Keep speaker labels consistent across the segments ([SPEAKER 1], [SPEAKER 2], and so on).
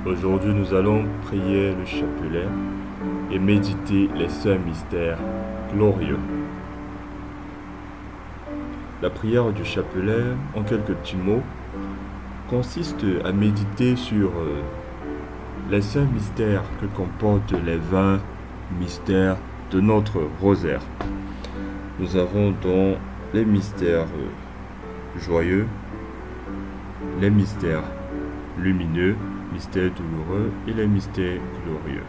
[SPEAKER 1] Aujourd'hui, nous allons prier le chapelet et méditer les saints mystères glorieux. La prière du chapelet, en quelques petits mots, consiste à méditer sur les saints mystères que comportent les 20 mystères de notre rosaire. Nous avons donc les mystères joyeux, les mystères lumineux, mystères douloureux et les mystères glorieux.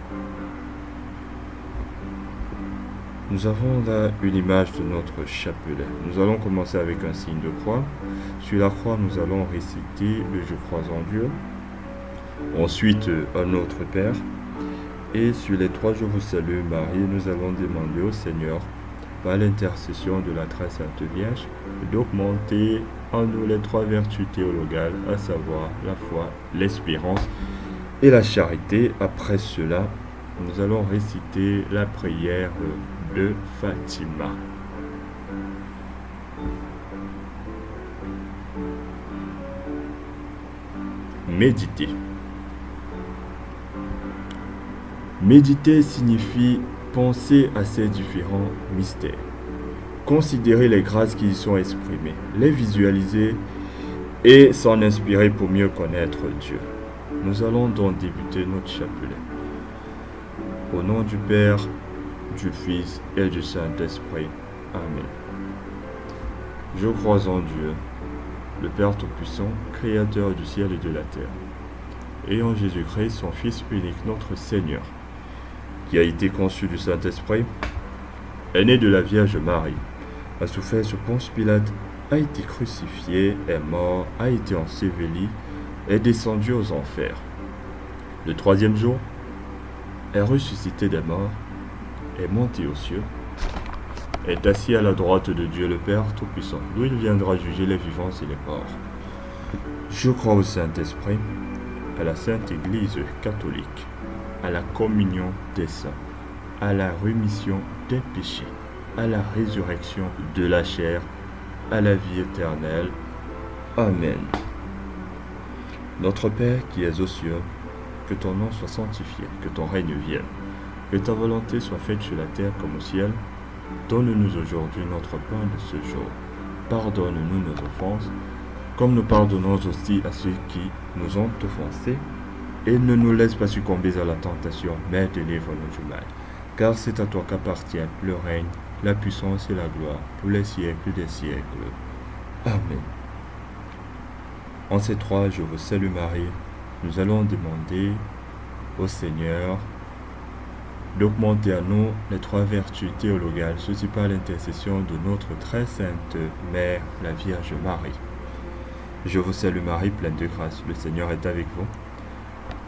[SPEAKER 1] Nous avons là une image de notre chapelet. Nous allons commencer avec un signe de croix. Sur la croix, nous allons réciter le Je crois en Dieu. Ensuite, un Notre Père. Et sur les 3 Je vous salue Marie, nous allons demander au Seigneur, par l'intercession de la très sainte Vierge, d'augmenter en nous les 3 vertus théologales, à savoir la foi, l'espérance et la charité. Après cela, nous allons réciter la prière de Fatima. Méditer. Méditer signifie penser à ces différents mystères, considérer les grâces qui y sont exprimées, les visualiser et s'en inspirer pour mieux connaître Dieu. Nous allons donc débuter notre chapelet. Au nom du Père, du Fils et du Saint-Esprit. Amen. Je crois en Dieu, le Père Tout-Puissant, Créateur du ciel et de la terre, et en Jésus-Christ, son Fils unique, notre Seigneur, qui a été conçu du Saint-Esprit, est né de la Vierge Marie, a souffert sous Ponce Pilate, a été crucifié, est mort, a été enseveli, est descendu aux enfers. Le 3e jour, est ressuscité des morts, est monté aux cieux, est assis à la droite de Dieu le Père Tout-Puissant, d'où il viendra juger les vivants et les morts. Je crois au Saint-Esprit, à la Sainte Église catholique, à la communion des saints, à la rémission des péchés, à la résurrection de la chair, à la vie éternelle. Amen. Notre Père qui es aux cieux, que ton nom soit sanctifié, que ton règne vienne, que ta volonté soit faite sur la terre comme au ciel. Donne-nous aujourd'hui notre pain de ce jour. Pardonne-nous nos offenses, comme nous pardonnons aussi à ceux qui nous ont offensés. Et ne nous laisse pas succomber à la tentation, mais délivre-nous du mal. Car c'est à toi qu'appartient le règne, la puissance et la gloire, pour les siècles des siècles. Amen. En ces 3 Je vous salue Marie, nous allons demander au Seigneur d'augmenter à nous les 3 vertus théologales, ceci par l'intercession de notre très sainte Mère, la Vierge Marie. Je vous salue Marie, pleine de grâce, le Seigneur est avec vous.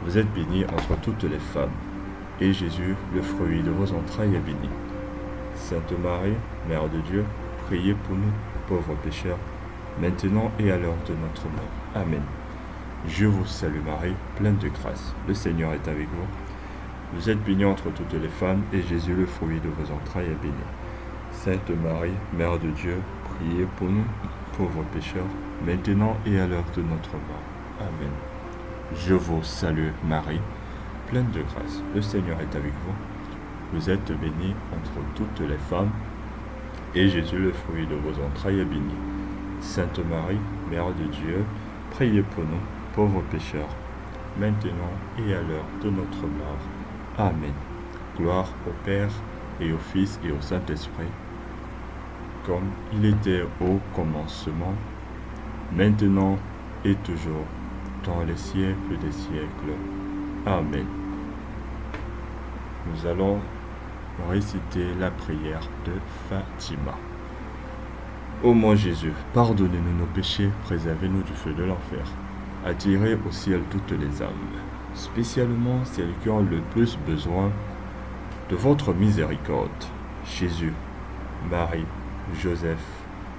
[SPEAKER 1] Vous êtes bénie entre toutes les femmes, et Jésus, le fruit de vos entrailles, est béni. Sainte Marie, Mère de Dieu, priez pour nous, pauvres pécheurs, maintenant et à l'heure de notre mort. Amen. Je vous salue Marie, pleine de grâce, le Seigneur est avec vous. Vous êtes bénie entre toutes les femmes, et Jésus, le fruit de vos entrailles, est béni. Sainte Marie, Mère de Dieu, priez pour nous, pauvres pécheurs, maintenant et à l'heure de notre mort. Amen. Je vous salue Marie, pleine de grâce, le Seigneur est avec vous. Vous êtes bénie entre toutes les femmes, et Jésus, le fruit de vos entrailles, est béni. Sainte Marie, Mère de Dieu, priez pour nous, pauvres pécheurs, maintenant et à l'heure de notre mort. Amen. Gloire au Père, et au Fils, et au Saint-Esprit, comme il était au commencement, maintenant et toujours, dans les siècles des siècles. Amen. Nous allons réciter la prière de Fatima. Ô mon Jésus, pardonnez-nous nos péchés, préservez-nous du feu de l'enfer. Attirez au ciel toutes les âmes, spécialement celles qui ont le plus besoin de votre miséricorde. Jésus, Marie, Joseph,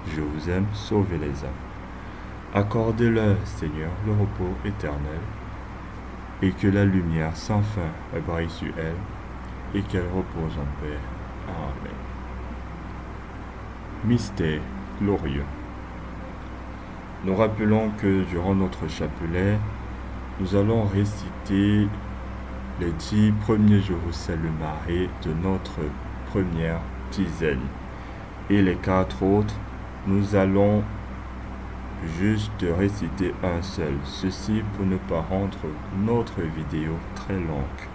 [SPEAKER 1] je vous aime, sauvez les âmes. Accordez-leur, Seigneur, le repos éternel, et que la lumière sans fin brille sur elles, et qu'elles reposent en paix. Amen. Mystère glorieux. Nous rappelons que durant notre chapelet, nous allons réciter les 10 premiers Je vous salue Marie de notre première dizaine. Et les 4 autres, nous allons juste réciter un seul. Ceci pour ne pas rendre notre vidéo très longue.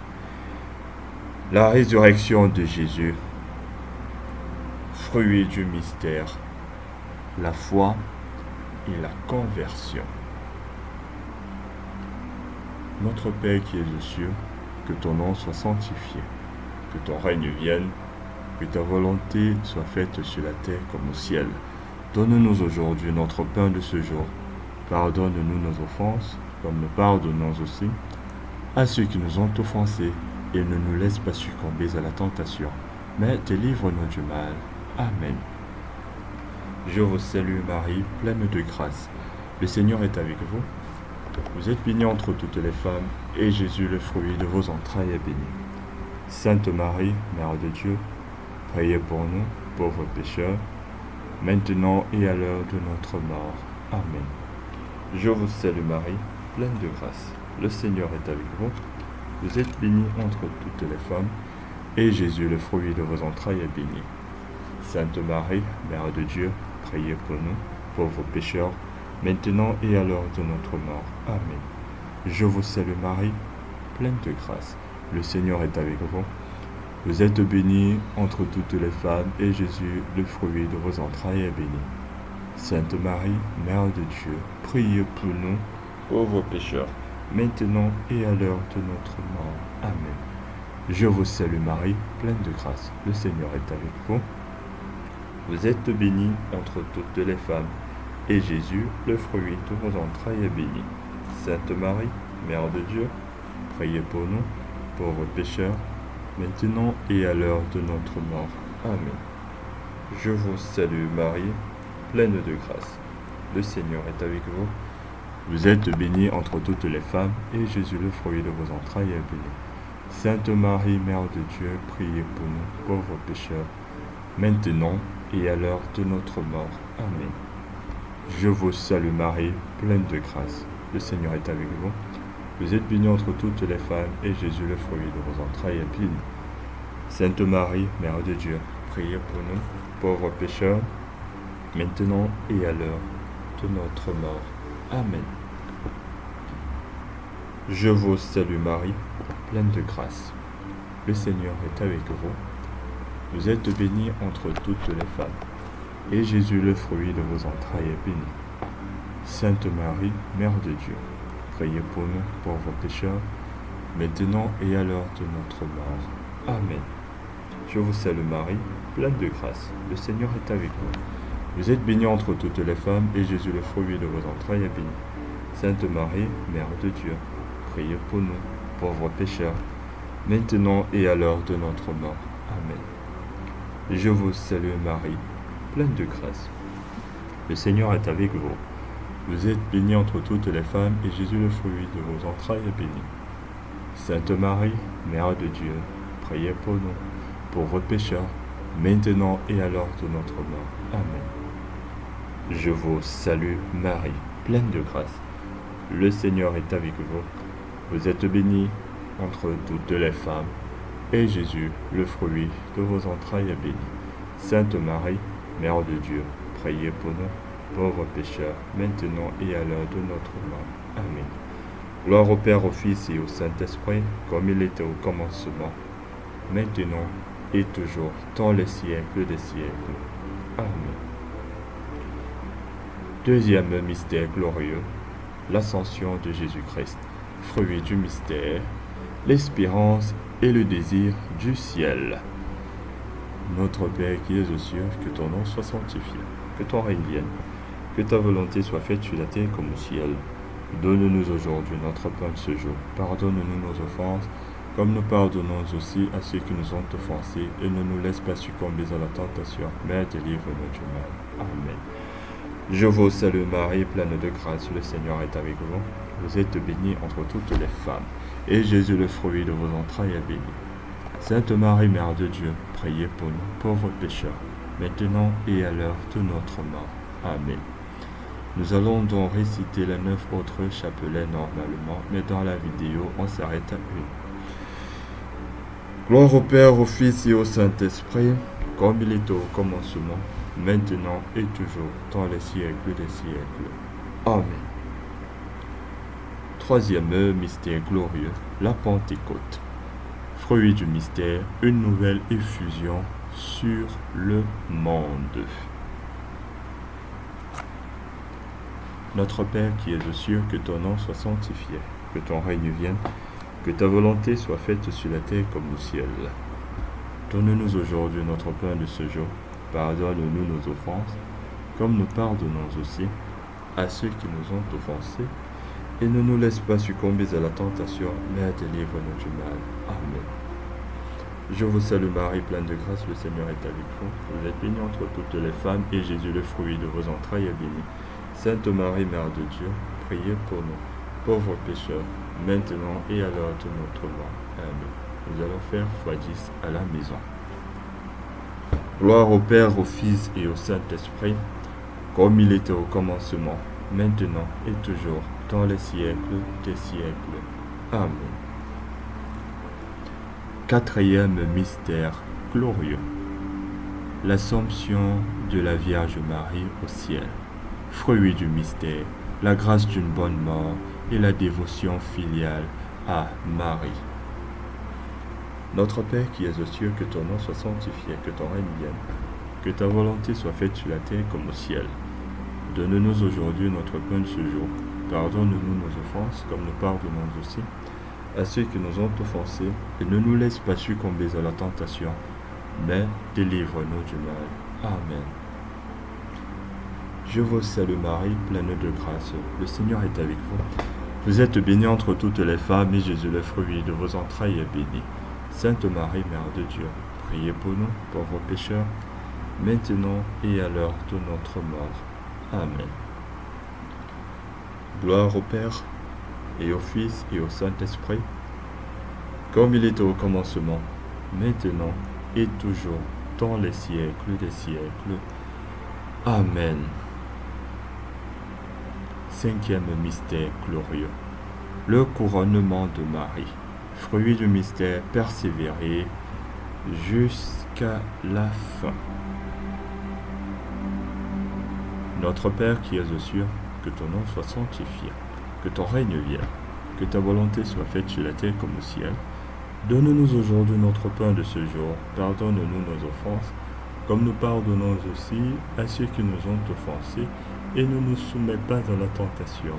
[SPEAKER 1] La résurrection de Jésus, fruit du mystère, la foi et la conversion. Notre Père qui es aux cieux, que ton nom soit sanctifié, que ton règne vienne, que ta volonté soit faite sur la terre comme au ciel. Donne-nous aujourd'hui notre pain de ce jour. Pardonne-nous nos offenses, comme nous pardonnons aussi à ceux qui nous ont offensés, et ne nous laisse pas succomber à la tentation, mais délivre-nous du mal. Amen. Je vous salue Marie, pleine de grâce. Le Seigneur est avec vous. Vous êtes bénie entre toutes les femmes, et Jésus, le fruit de vos entrailles, est béni. Sainte Marie, Mère de Dieu, priez pour nous, pauvres pécheurs, maintenant et à l'heure de notre mort. Amen. Je vous salue Marie, pleine de grâce. Le Seigneur est avec vous. Vous êtes bénie entre toutes les femmes, et Jésus, le fruit de vos entrailles, est béni. Sainte Marie, Mère de Dieu, priez pour nous, pauvres pécheurs, maintenant et à l'heure de notre mort. Amen. Je vous salue Marie, pleine de grâce. Le Seigneur est avec vous. Vous êtes bénie entre toutes les femmes, et Jésus, le fruit de vos entrailles, est béni. Sainte Marie, Mère de Dieu, priez pour nous, pauvres pécheurs, maintenant et à l'heure de notre mort. Amen. Je vous salue Marie, pleine de grâce. Le Seigneur est avec vous. Vous êtes bénie entre toutes les femmes, et Jésus, le fruit de vos entrailles, est béni. Sainte Marie, Mère de Dieu, priez pour nous, pauvres pécheurs, maintenant et à l'heure de notre mort. Amen. Je vous salue Marie, pleine de grâce. Le Seigneur est avec vous. Vous êtes bénie entre toutes les femmes, et Jésus, le fruit de vos entrailles, est béni. Sainte Marie, Mère de Dieu, priez pour nous, pauvres pécheurs, maintenant et à l'heure de notre mort. Amen. Je vous salue Marie, pleine de grâce. Le Seigneur est avec vous. Vous êtes bénie entre toutes les femmes, et Jésus, le fruit de vos entrailles, est béni. Sainte Marie, Mère de Dieu, priez pour nous, pauvres pécheurs, maintenant et à l'heure de notre mort. Amen. Je vous salue Marie, pleine de grâce. Le Seigneur est avec vous. Vous êtes bénie entre toutes les femmes, et Jésus, le fruit de vos entrailles, est béni. Sainte Marie, Mère de Dieu, priez pour nous, pauvres pécheurs, maintenant et à l'heure de notre mort. Amen. Je vous salue Marie, pleine de grâce. Le Seigneur est avec vous. Vous êtes bénie entre toutes les femmes, et Jésus, le fruit de vos entrailles, est béni. Sainte Marie, Mère de Dieu, priez pour nous, pauvres pécheurs, maintenant et à l'heure de notre mort. Amen. Je vous salue Marie, pleine de grâce. Le Seigneur est avec vous. Vous êtes bénie entre toutes les femmes, et Jésus, le fruit de vos entrailles, est béni. Sainte Marie, Mère de Dieu, priez pour nous, pauvres pécheurs, maintenant et à l'heure de notre mort. Amen. Je vous salue Marie, pleine de grâce. Le Seigneur est avec vous. Vous êtes bénie entre toutes les femmes, et Jésus, le fruit de vos entrailles, est béni. Sainte Marie, Mère de Dieu, priez pour nous, pauvres pécheurs, maintenant et à l'heure de notre mort. Amen. Gloire au Père, au Fils et au Saint-Esprit, comme il était au commencement, maintenant et toujours, dans les siècles des siècles. Amen. Deuxième mystère glorieux, l'ascension de Jésus-Christ, fruit du mystère, l'espérance et le désir du ciel. Notre Père qui es aux cieux, que ton nom soit sanctifié, que ton règne vienne, que ta volonté soit faite sur la terre comme au ciel. Donne-nous aujourd'hui notre pain de ce jour. Pardonne-nous nos offenses, comme nous pardonnons aussi à ceux qui nous ont offensés, et ne nous laisse pas succomber à la tentation, mais délivre-nous du mal. Amen. Je vous salue Marie, pleine de grâce, le Seigneur est avec vous. Vous êtes bénie entre toutes les femmes, et Jésus, le fruit de vos entrailles, est béni. Sainte Marie, Mère de Dieu, priez pour nous, pauvres pécheurs, maintenant et à l'heure de notre mort. Amen. Nous allons donc réciter les 9 autres chapelets normalement, mais dans la vidéo, on s'arrête à une. Gloire au Père, au Fils et au Saint-Esprit, comme il était au commencement, maintenant et toujours, dans les siècles des siècles. Amen. Troisième mystère glorieux, la Pentecôte. Fruit du mystère, une nouvelle effusion sur le monde. Notre Père qui es aux cieux, que ton nom soit sanctifié, que ton règne vienne, que ta volonté soit faite sur la terre comme au ciel. Donne-nous aujourd'hui notre pain de ce jour. Pardonne-nous nos offenses, comme nous pardonnons aussi à ceux qui nous ont offensés. Et ne nous laisse pas succomber à la tentation, mais délivre-nous du mal. Amen. Je vous salue Marie, pleine de grâce, le Seigneur est avec vous. Vous êtes bénie entre toutes les femmes, et Jésus, le fruit de vos entrailles, est béni. Sainte Marie, Mère de Dieu, priez pour nous, pauvres pécheurs, maintenant et à l'heure de notre mort. Amen. Nous allons faire x10 à la maison. Gloire au Père, au Fils et au Saint-Esprit, comme il était au commencement, maintenant et toujours, dans les siècles des siècles. Amen. Quatrième mystère glorieux, l'Assomption de la Vierge Marie au ciel. Fruit du mystère, la grâce d'une bonne mort et la dévotion filiale à Marie. Notre Père qui es aux cieux, que ton nom soit sanctifié, que ton règne vienne, que ta volonté soit faite sur la terre comme au ciel. Donne-nous aujourd'hui notre pain de ce jour. Pardonne-nous nos offenses, comme nous pardonnons aussi à ceux qui nous ont offensés, et ne nous laisse pas succomber à la tentation, mais délivre-nous du mal. Amen. Je vous salue Marie, pleine de grâce, le Seigneur est avec vous. Vous êtes bénie entre toutes les femmes, et Jésus, le fruit de vos entrailles, est béni. Sainte Marie, Mère de Dieu, priez pour nous, pauvres pécheurs, maintenant et à l'heure de notre mort. Amen. Gloire au Père, et au Fils et au Saint-Esprit, comme il était au commencement, maintenant et toujours, dans les siècles des siècles. Amen. Cinquième mystère glorieux, le couronnement de Marie. Fruit du mystère, persévérer jusqu'à la fin. Notre Père qui es aux cieux, que ton nom soit sanctifié, que ton règne vienne, que ta volonté soit faite sur la terre comme au ciel. Donne-nous aujourd'hui notre pain de ce jour. Pardonne-nous nos offenses, comme nous pardonnons aussi à ceux qui nous ont offensés, et ne nous soumets pas à la tentation,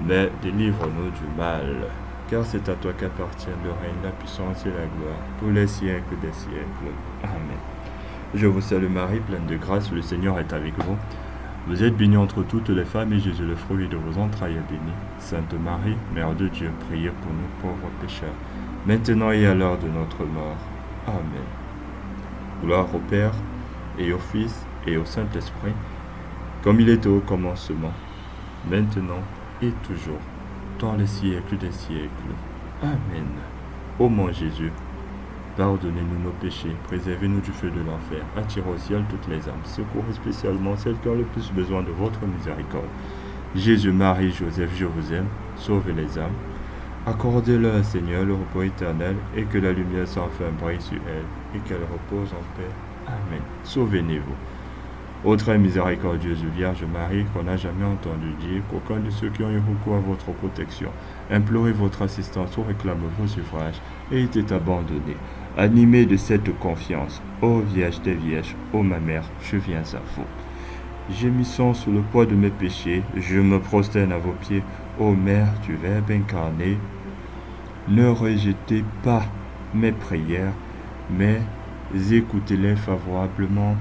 [SPEAKER 1] mais délivre-nous du mal. Car c'est à toi qu'appartiennent le règne, la puissance et la gloire, pour les siècles des siècles. Amen. Je vous salue Marie, pleine de grâce, le Seigneur est avec vous. Vous êtes bénie entre toutes les femmes, et Jésus, le fruit de vos entrailles, est béni. Sainte Marie, Mère de Dieu, priez pour nous pauvres pécheurs, maintenant et à l'heure de notre mort. Amen. Gloire au Père, et au Fils, et au Saint-Esprit, comme il était au commencement, maintenant et toujours, dans les siècles des siècles. Amen. Ô mon Jésus, pardonnez-nous nos péchés, préservez-nous du feu de l'enfer, attirez au ciel toutes les âmes, secourez spécialement celles qui ont le plus besoin de votre miséricorde. Jésus, Marie, Joseph, je vous aime, sauvez les âmes. Accordez-leur, Seigneur, le repos éternel, et que la lumière sans fin brille sur elles, et qu'elles reposent en paix. Amen. Souvenez-vous, ô très miséricordieuse Vierge Marie, qu'on n'a jamais entendu dire qu'aucun de ceux qui ont eu recours à votre protection, implorez votre assistance ou réclame vos suffrages, et était abandonné. Animé de cette confiance, ô Vierge des Vierges, ô ma mère, je viens à vous. Gémissant sous le poids de mes péchés, je me prosterne à vos pieds, ô Mère du Verbe incarné. Ne rejetez pas mes prières, mais écoutez-les favorablement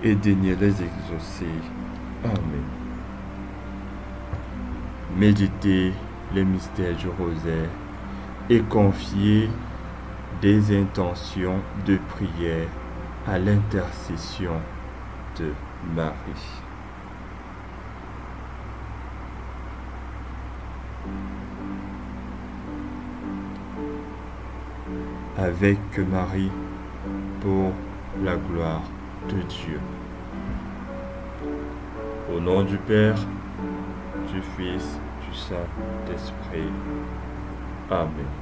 [SPEAKER 1] et daignez les exaucer. Amen. Méditez les mystères du rosaire et confiez des intentions de prière à l'intercession de Marie. Avec Marie, pour la gloire de Dieu. Au nom du Père, du Fils, du Saint-Esprit. Amen.